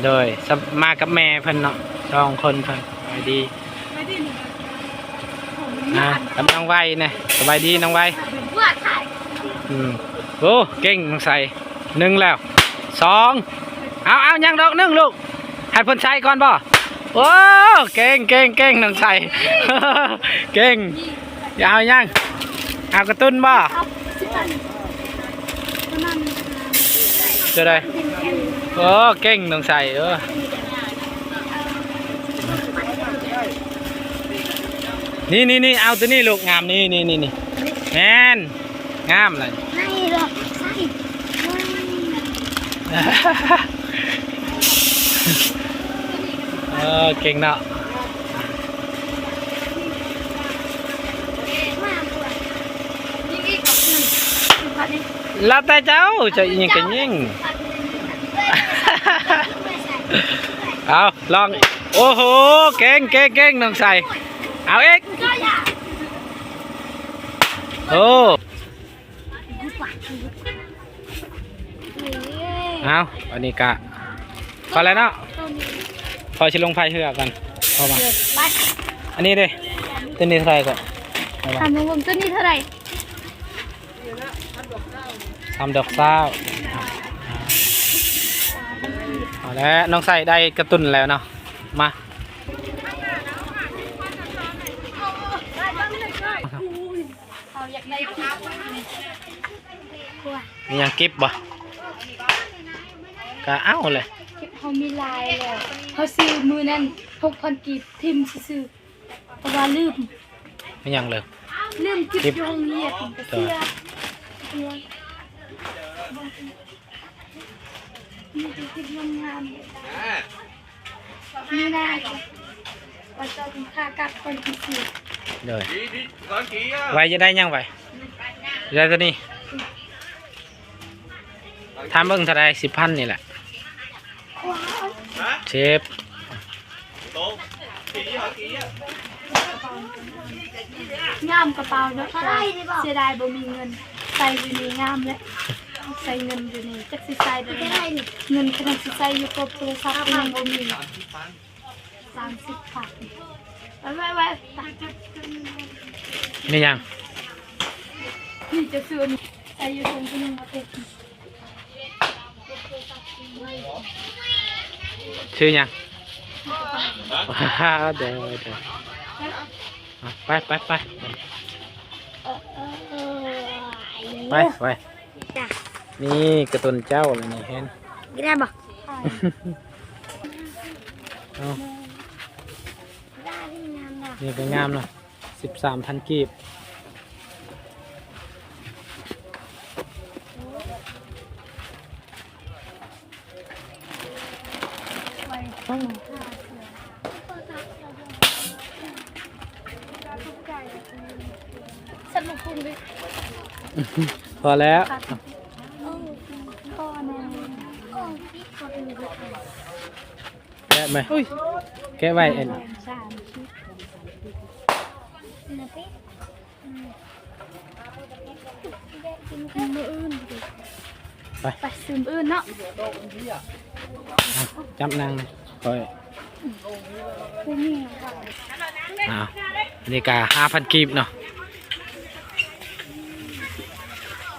โดยมากับแม่เพิ่นเนาะ2 คนเพิ่นสบายดีกับน้องไว้เนี่ยสบายดีน้องไว้โอ้เก่งน้องใส่1แล้ว2เอายังดอก1ลูกให้เพิ่นใส่ก่อนบ่โอ้เก่งน้องใส่ เก่งอย่าเอายังเอากระตุ้นบ่จะได้โอ้เก่งน้องใส่นี่เอาตัวนี้ลูกงามนี่แมนงามเลยเก่งเนาะแล้วแต่เจ้าจะยิงกันยิงเอาลองโอ้โหเก่งน้องใส่เอาเอ็กโอ้เอาอันนี้กะพอแล้วเนาะพอชิลงไฟเหือกันพอมาอันนี้ดิตัวนี้เท่าไหร่ก่อนทำผมตัวนี้เท่าไหร่3 ดอกเศร้าเอาแล้วน้องใส่ได้กระตุ้นแล้วเนาะมามียังกิบบ่ก็เอาเลยเขามีลายแล้วเขาซื้อมือนั้น6,000 กีบทิมซื้อเพราะว่าลืมไม่ยังเลยกิบโรงเรียนเสื้อนี่คือกิบงามนี่นะว่าจะค่ากัดคนที่ซื้อเลยไว้จะได้ยังไว้ได้ตัวนี้ทำเบิ่งเท่าไร10,000นี่แหละเชฟงามกระเป๋าเนาะเสียดายบ่มีเงินใส่อยู่ในงามเลยใส่เงินอยู่ในจักสิใส่ได้เงินขนาดสิใส่อยู่กับโทรศัพท์ยังบ่มี30 บาทไว้นี่ยังนี่จะซื้อใส่อยู่ตรงนึงมาเต็มชื่อยังเดี๋ยวไปนี่กระตุนเจ้าเลยนี่เห็นได้บ่นี่ก็งามเนาะ13,000 กีบสนุกคุ้มดิพอแล้วแกะไหมแกะไว้เอ็นไปซึมอื่นเนาะจับนางคอยนี่กะ5,000 กีบเนาะ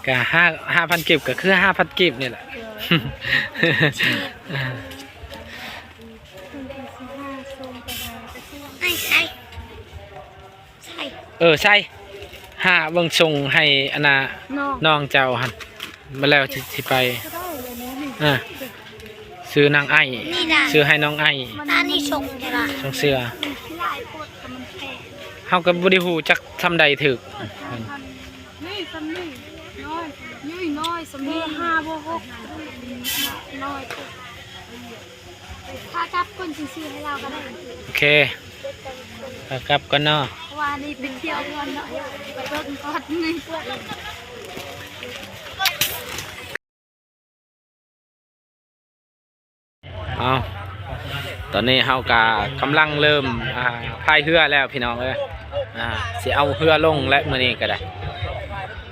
กะ5,000 กีบก็คือ5,000 กีบนี่แหละใช่5เบิ่งส่งให้อนาน้องเจ้าหันมาแล้วสิไปซื้อนางไอ้ซื้อให้น้องไอ้ส่งเสื้อเฮากับบ่ได้ฮู้จักทำใดถึกนี่ซำนี่น้อยซำนี่5บ่6น้อยถ้ากลับคนซื้อให้เราก็ได้โอเคกลับกันเนาะว่านี่ไปเที่ยวก่อนเนาะไปเบิ่งก่อนนี่ตอนนี้เฮากำลังเริ่มพายเรือแล้วพี่น้องสิเอาเรือลงและมื้อนี้ก็ได้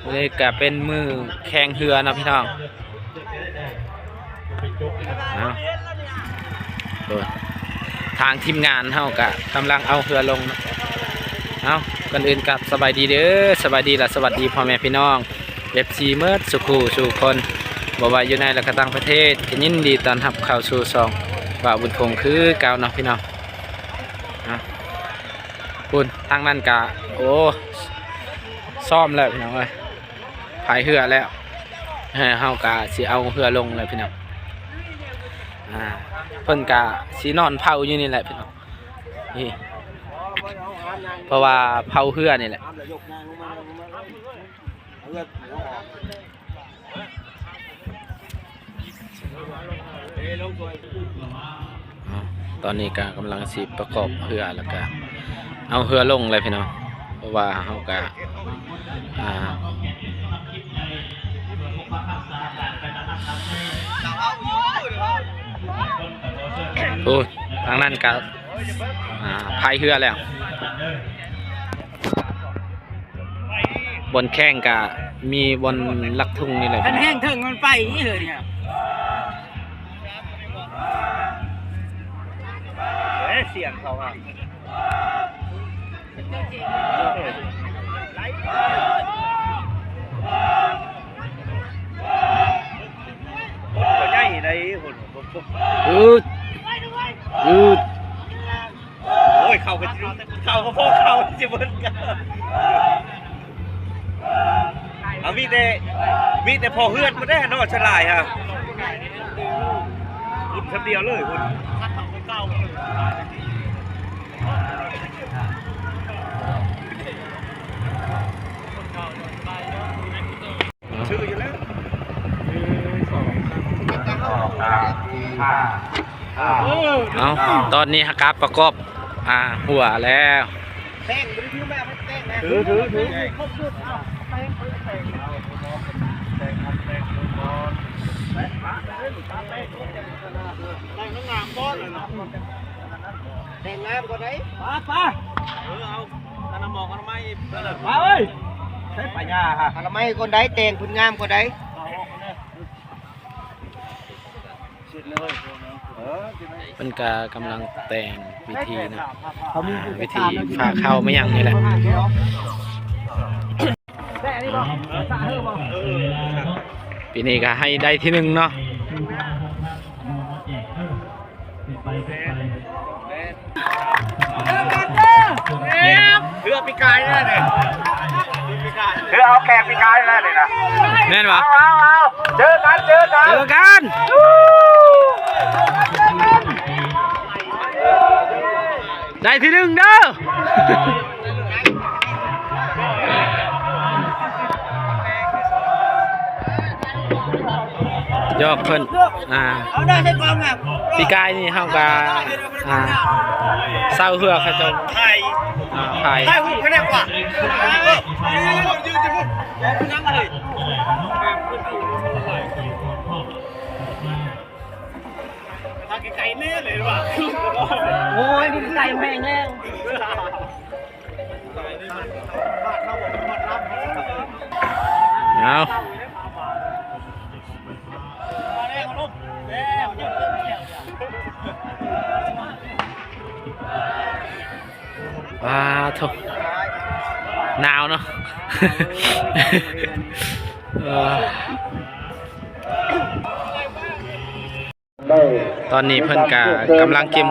มื้อนี้ก็เป็นมือแข่งเรือนะพี่น้อง ทางทีมงานเฮากะกำลังเอาเรือลงเนาะเอาก่อนอื่นกับสบายดีเด้อสบายดีและสวัสดีพ่อแม่พี่น้องFCเมิดสุขูสู่คนบ่ว่าอยู่ในและก็ต่างประเทศยินดีต้อนรับเข้าสู่ซองบ่าวบุญคงคือเก่าเนาะพี่น้องคุณทางนั้นกะโอ้ซ่อมแล้วพี่น้องเอ้ยพายเรือแล้วเฮากะสิเอาเรือลงเลยพี่น้องเพิ่นกะสินอนเผาอยู่นี่แหละพี่น้องนี่เพราะว่าเผาเรือนี่แหละตอนนี้ก็กำลังสิประกอบเรือแล้วก็เอาเรือลงเลยพี่น้องเพราะว่าเฮากะโอ้ทางนั้นก็พายเรือแล้วบนแข้งก็มีบนลักทุ่งนี่เลย มันแห้งถึงมันไปนี่เลยเนี่ยเสียงเขาอ่ะก็ใหญ่ได้หุ่นอืดโอ้ยเข้าพวกเขาจิบนกันเอามีแต่พอเฮือนมาได้นอฉลายฮะหุ่นคนเดียวเลยหุ่นชื่ออยู่แล้วเอาตอนนี้ฮักกาประกอบหัวแล้วถือแต่งงานก็ได้ป้าเอาอนามัยป้าเอ้ยใช้ปัญญาฮะอนามัยคนใดแต่งคุณงามคนใดเป็นกำลังแต่งวิธีนะวิธีฝาเข้าไม่ยังนี่แหละปีนี้ก็ให้ได้ที่หนึ่งเนาะเรือปีกายนั่นเลยเรือเอาแขกปีกายนั่นเลยนะแน่นปะเจอกันได้ที่หนึ่งเด้อยอกเพิ่นเอาได้ใช่กองอ่ะปีกายนี่เฮากะเศร้าเหือเขาจะไทยหุ่นแค่ไหนกว่ายืนจะพูดนั่งเลยทางไกลๆแน่เลยว่ะโอ้ยดินไก่แพงแล้วเอาทุกหนาวเนาะตอนนี้เพิ่นกำลังเก็บ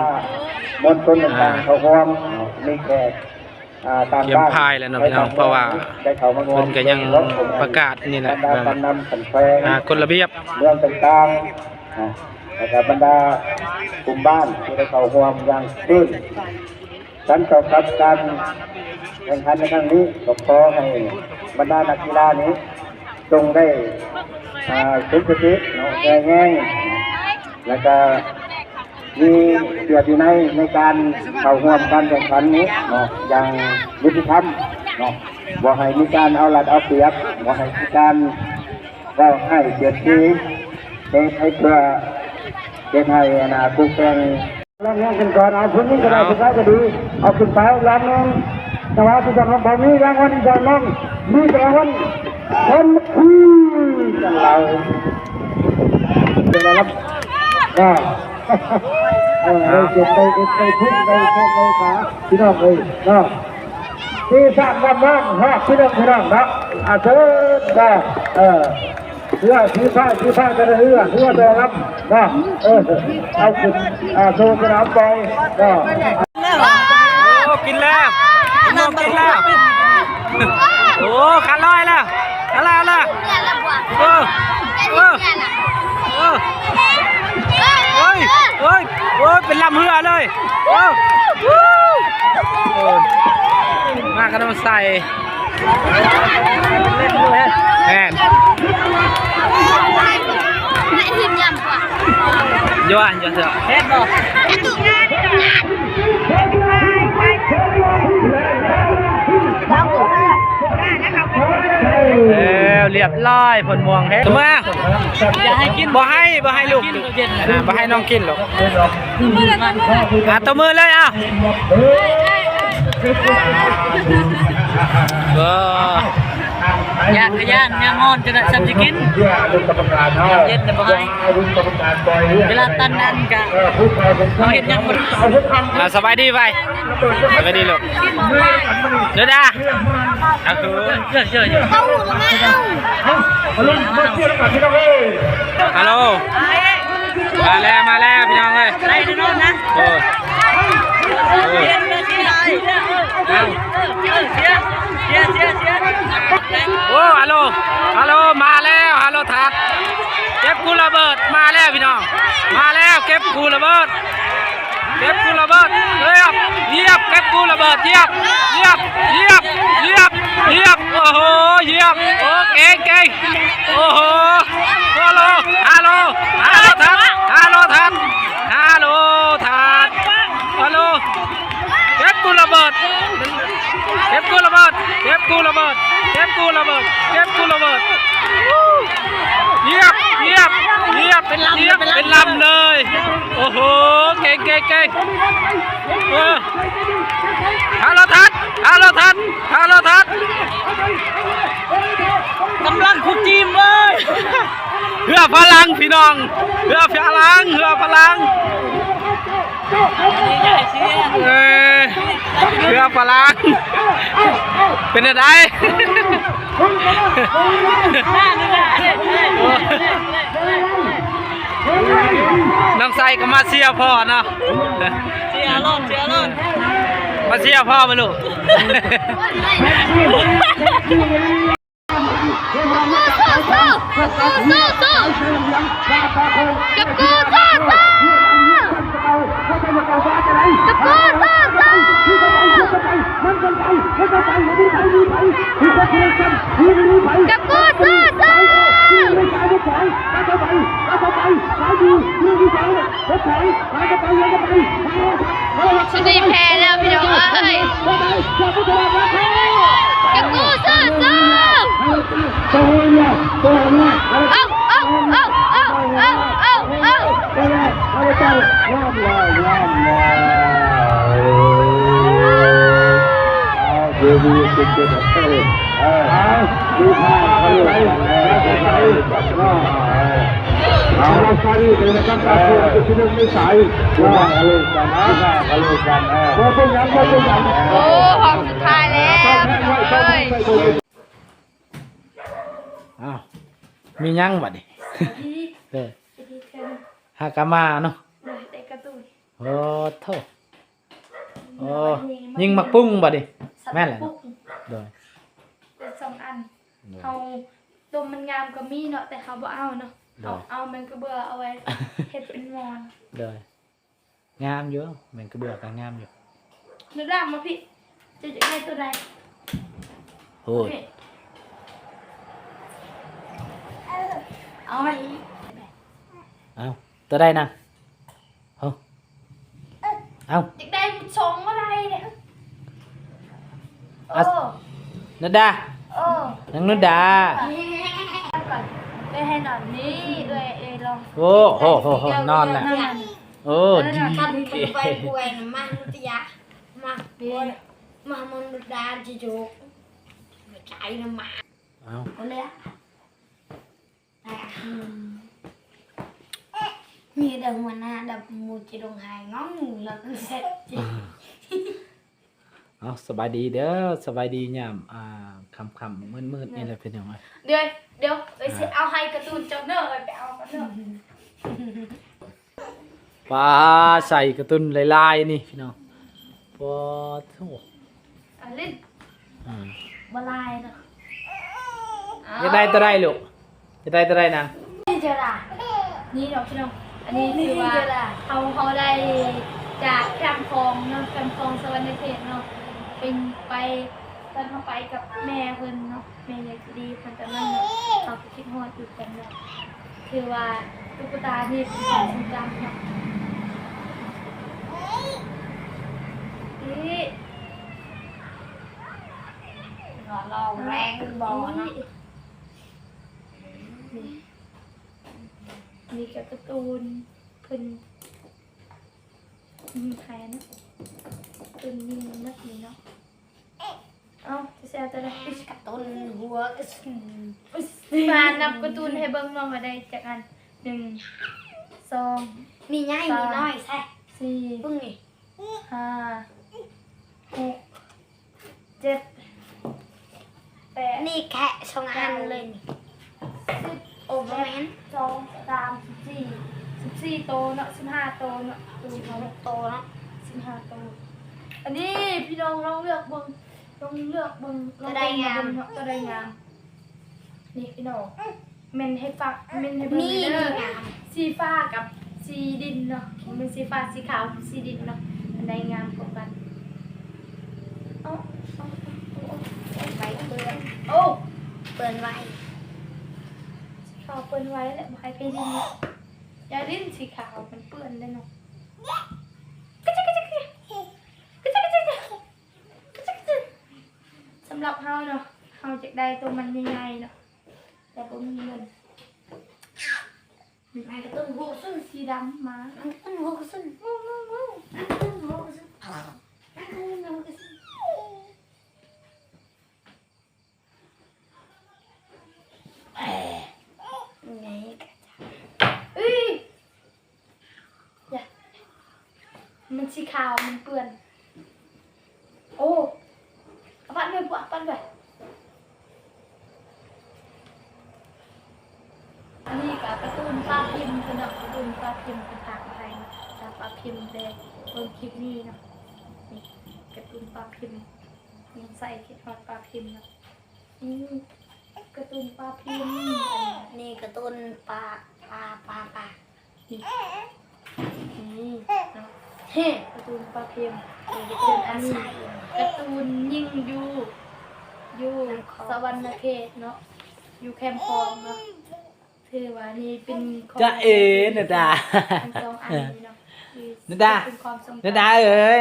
เก็บพายแล้วเนาะพี่น้องเพราะว่าเพิ่นก็ยังประกาศนี่แหละกฎระเบียบเมืองต่างๆนะครับบรรดากลุ่มบ้านที่ได้เข้าร่วมอย่างตื้นฉันกับการแข่งขันในครั้งนี้ก็ขอให้บรรดานักกีฬานี้จงได้สุขภาพแง่งแล้วก็มีเกียรติในการเข้าร่วมการแข่งขันนี้อย่างยุติธรรมบ่ให้มีการเอารัดเอาเปรียบบ่ให้มีการเราให้เกียรติให้เพื่อเป็นให้คู่แข่งแล้วเนี่ยกันก่อนเอาพื้นนี้ก็ได้สุดท้ายก็ดีเอาขึ้นไปรางนึงแต่ว่าที่จะทำแบบนี้รางวัลจะน้องมีรางวัลคนคู่กันเราเป็นไรครับ เก็บไปทุ่งไปขาพี่น้องเลยเนาะที่สร้างบ้านว่างฮะพี่น้องนะเชิญก็เรือที่ผ้าจะได้เรือจะรับนะเอาขึ้นโชว์สนามไปก็ โอ้กินแล้วกินแล้วโอ้ขาลอยแล้วอะไรเออโอ้ยเป็นลำเรือเลยโอ้มากันมาใส่แม่นยัวเถอะเฮ็ดบ่เรียบร้อยผลม่วงเฮ็ดมาอย่าให้กินบ่ให้ลูกบ่ให้น้องกินหรอกตัวมือเลยอ่ะย่างงอนจะได้สับจะกินเย็นแต่บ่ให้เวลาตันนั่นกะเขาเห็นยังสบายดีไปสบายดีลูกเดี๋ยวด้าเยอะฮัลโหลมาแล้วพี่น้องเลยได้ดูโน่นนะโอ้ฮัลโหลมาแล้วฮัลโหลทัดเก็บกูระเบิดมาแล้วพี่น้องมาแล้วเก็บกูระเบิดเก็บกูระเบิดเยียบเก็บกูระเบิดเยียบโอ้โหเยียบโอ้เก่งโอ้โหฮัลโหลทัดฮัลโหลเก็บกูระเบิดเก็บกูระเบิดเยียบเป็นลำเลยโอ้โหเก่งฮัลโหลทัดกำลังคุกจีมเลยเพื่อพลังพี่น้องเพื่อพลังเพื่อพลังเป็นอะไรน้องไซก็มาเชียร์พ่อเนาะเชียร์รอดมาเชียร์พ่อมาลูกสุดที่แพ้แล้วพี่น้องเอ้ยกับกูสู้เอาเราใส่เลยนะครับตาโตจะชิ้นไม่ใส่ว่าอะไรกันว่าเป็นยังโอ้หอมสุดท้ายแล้วพี่น้องเอ้ยมียังบัดดิหากามาเนาะโอ้โธ่ยิงมักปุ้งบัดดิแม่นแหละโดยเป็น2 อันเอาตัวมันงามก็มีเนาะแต่เขาบ่เอาเนาะเอามันก็เบื่อเอาไว้เฮ็ดเป็นมอนโดยงามอยู่มันก็เบื่อกันงามอยู่นึกได้มาพี่จะได้ตัวใดโอ้ยเอาไว้เอาตัวใดนะเอาได้ชงอะไรเนี่ยนัดดานังนัดดาให้นอนนี่ลองโอ้โหนอนแหละโอ้ดีไปป่วยนะมาตุยะมาป่วยมามันดาจิจุกใจนะมาเอาเลย มีเดิมวันหน้าดับมูจิดงหายง้องแล้วก็เสร็จ เอาสบายดีเด้อสบายดียามค่ำๆมืดๆนี่แหละเป็นหยังไง เดี๋ยวไปสิเอาให้การ์ตูนเจ้าเนอร์ไปเอากันเนอร์ ปลาใส่กระตุ้นลายๆนี่พี่น้องปอโถ่ ลิ้น อ่า บลายเนาะ จะได้ตัวได้ลูกจะได้ตัวได้นาง นี่จะด่า นี่เนาะพี่น้องอันนี้คือว่าเขาได้จากแคมป์คลองเนาะแคมป์คลองสวรรค์เขตเนาะเป็นไปตอนเขาไปกับแม่เพิ่นเนาะแม่ยายดีเพิ่นตอนนั้นเนาะเขาก็คิดฮอดอยู่กันเนาะคือว่าตุ๊กตานี่เป็นของทรงจำเนาะนี่ ลองแรงบอนะ มีการ์ตูนเพิ่นมีใครนะเพิ่นยิงนักนี้เนาะเอ้าจะแซ่ตัวใด กระตุ้นหัวก็ส มานับการ์ตูนให้เบิ่งเนาะมาได้จากอัน1 2 มีง่ายมีน้อยใช่ 4 เพิ่งนี่ 5 6 7 8 นี่แค่ชงอันเลยนี่ 10 โอ้แมน 2 3 14โตเนาะ15โตเนาะตูนเขา โตเนาะ 15โตอันนี้พี่น้องลองเลือกเบิ่งลองเลือกเบิ่งลองเนาะก็ได้งามนี่พี่น้องเมนให้ฟักเมนให้เบิ่ง นี่ เด้ นี่ อ งาม สีฟ้ากับสีดินเนาะเป็นสีฟ้าสีขาวกับสีดินเนาะอันใดงามกว่ากันเอา ไว้เปื้อน โอ้ เปื้อนไว้ สีขาวเปื้อนไว้แหละบ่ให้ไปดินเนาะอย่าดินสีขาวมันเปื้อนได้เนาะสำหรับเฮาเนาะเฮาจะได้ตัวมันใหญ่ๆเนาะแต่บ่มีเงินมีกระตุ้นหัวซึ่งสีดำมา อันต้นหัวก็สุ่นอันต้นหัวก็สุ่นอันต้นหัวก็สุ่นไง เอ้ยอย่ามันสีขาวมันเปื้อนโอ้เอาปั้นด้วยพวกปั้นด้วยอันนี้กับการ์ตูนปลาพิมพ์คือเนาะการ์ตูนปลาพิมพ์เป็นต่างไทยเนาะจากปลาพิมพ์เลยเบิ่งคลิปนี้เนาะนี่การ์ตูนปลาพิมพ์ยังใส่คิดฮอดปลาพิมพ์เนาะนี่การ์ตูนปลาพิมพ์อันนี้ นี่กระตุ้นปลา นี่เนาะเฮ้การ์ตูนปลาพิมพ์นี่การ์ตูนอันนี้การ์ตูนยิ่งอยู่สวรรค์เขตเนาะอยู่แคมป์คลองเนาะถือว่านี่เป็นของ จะเอ๋นาดา ทั้งสองอันนี้เนาะคือ นาดา เป็นความทรงจำ นาดาเอ้ย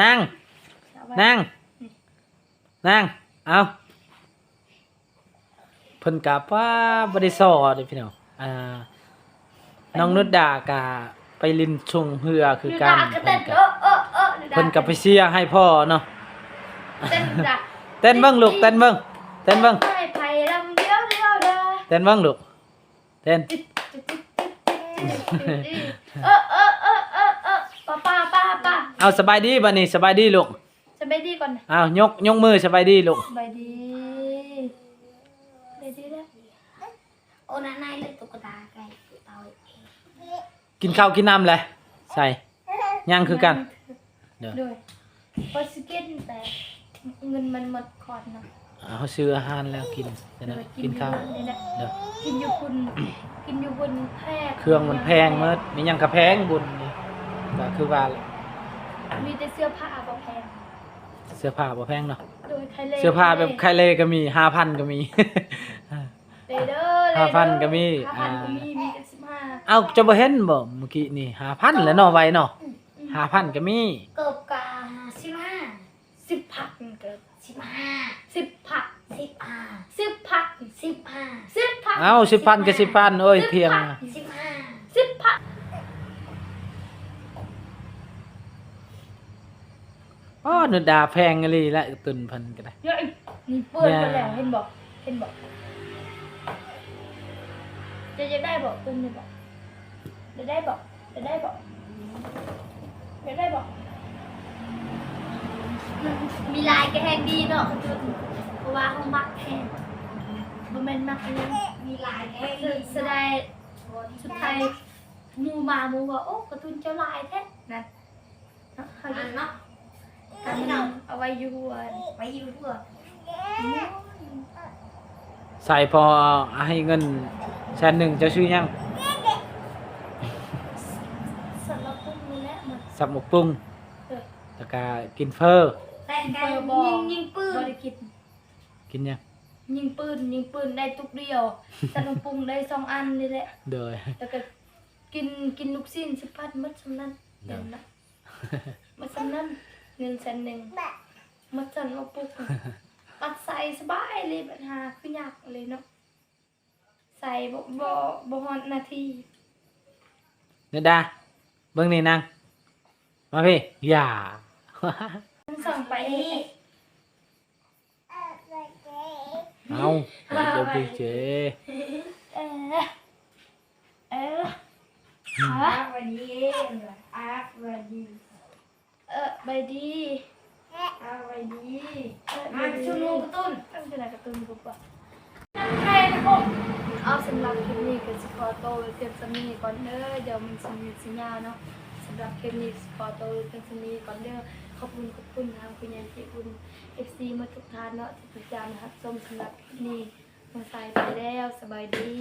นั่งเอาเพิ่นกับว่าบริสอดพี่น้องน้องนุชดากะไปลินชงเฮือคือกัน เต้นเพิ่นกับไปเชียร์ให้พ่อเนาะ เต้นจ้ะ เต้นเบิ่งลูกเต้นเบิ่ง ไม่ไผ่ลำเดียวเด้อ เต้นเบิ่งลูกเต้น ป้า เอาสบายดีบัดนี้สบายดีลูก สบายดีก่อน เอายกมือสบายดีลูก สบายดีแล้ว โอ้นายเลยตุ๊กตาไก่เต่า กินข้าวกินน้ำเลยใส่ย่างคือกันเดี๋ยว ด้วยพอสเก็ตแต่เงินมันหมดก่อนเนาะ เอาซื้ออาหารแล้วกินเดี๋ยวนะกินข้าวเดี๋ยว กินอยู่บนแพร่ เครื่องมันแพงเมื่อมีหยังกระแพงบุญนี่ก็คือว่า มีแต่เสื้อผ้าบ่แพง เสื้อผ้าบ่แพงเนาะ โดยไคเล่ เสื้อผ้าแบบไคเลก็มี 5,000 ก็มี 5,000ก็มี 5,000ก็มีแต่15 เอาจะบ่เห็นบ่เมื่อกี้นี่ 5,000 แล้วเนาะไว้เนาะ 5,000 ก็มี เกิบกา10 15ผักเกิด 15 10ผัก 15 10ผัก 15 10ผัก เอา 10,000 ก็ 10,000โอ้ยเพียง 15 10ผัก อ้อนึดาแพงอีหลีละตุนเพิ่นก็ได้ เยอะอีกนี่เปิดไปแล้วเห็นบอกจะได้บอกตุ้มเลยบอก เดี๋ยวได้บอกเดี๋ยวได้บอกเดี๋ยวได้บอกมันมีลายกระแทงดีเนาะจนเพราะว่าเขามักแทงบ่แม่นมักอันนั้นมีลายแทงแสดงสุดท้ายหมูมาหมูว่าโอ้การ์ตูนเจ้าลายแท้นั่นเขาจะเนาะการมันเอาไว้อยู่ไว้อยู่เพื่อ ใส่พอให้เงิน100,000จะซื้อยัง สำหรับพวกนี้แหละมัน สับหมกปรุงแล้วก็กินเฟอร์ แต่งกันยิงปืนบริกิต กินยัง ยิงปืนได้ตุกเดียวแต่น้ำปรุงได้2 อันนี่แหละ เดย แล้วก็กินลูกชิ้นสิพัดมัดสำนั้นเห็นนะมัดสำนั้นเงิน100,000มัดสันมาปุกมัดใส่สบายเลยปัญหาคือยากเลยเนาะใส่บ่ฮอดนาที เนดาเบิ่งนี่นางมาพี่อย่า ส่งไปนี่ เอาเดี๋ยวพี่เจ เออวันนี้วันนี้ ใบดี วันนี้ มาชุมนุมกระตุ้นตั้งแต่กระตุ้นปุ๊บอะใครนะผมเอาสำหรับคลิปนี้ก็จะขอโตวไว้เพียงสมีก่อนเด้อเดี๋ยวมันจะมีสัญญาเนาะสำหรับคลิปนี้ขอโตวไว้เพียงสมีก่อนเด้อขอบคุณทางคุณยันจิคุณ FC มาทุกท่านเนาะที่ติดตามนะครับชมสำหรับคลิปนี้มาใส่ไปแล้วสบายดี